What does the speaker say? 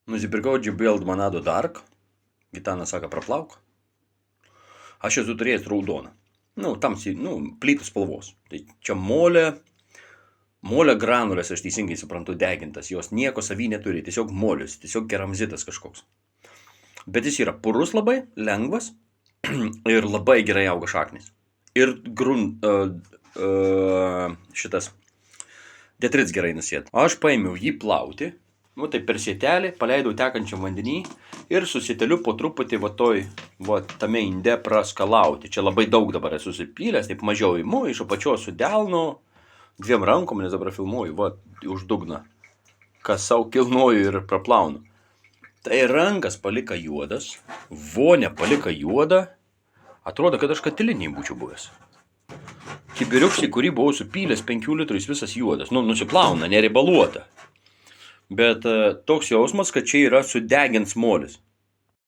Nusipirkau JBL Manado Dark. Gitanas sako, praplauk. Aš esu turėjęs raudoną. Tamsiai, plytų spalvos. Tai čia molė granulės, aš teisingai suprantu, degintas. Jos nieko savy neturi, tiesiog molis, tiesiog keramzitas kažkoks. Bet jis yra purus labai, lengvas ir labai gerai auga šaknis. Ir šitas detrits gerai nusėda. Aš paėmiau jį plauti, tai per sietelį, paleidau tekančiam vandenį ir susiteliu po truputį tame inde praskalauti. Čia labai daug dabar esu susipylęs, taip mažiau imu, iš apačios sudelnu, 2 rankom, nes dabar filmuoju, už dugną. Kasau, kilnoju ir praplaunu. Tai rankas palika juodas, vonė palika juoda, atrodo, kad aš katiliniai būčiau buvęs. Kibiriukščiai, kurį buvau supylęs 5 litrų, jis visas juodas, nusiplauna, neribaluota. Bet toks jausmas, kad čia yra sudegins molis.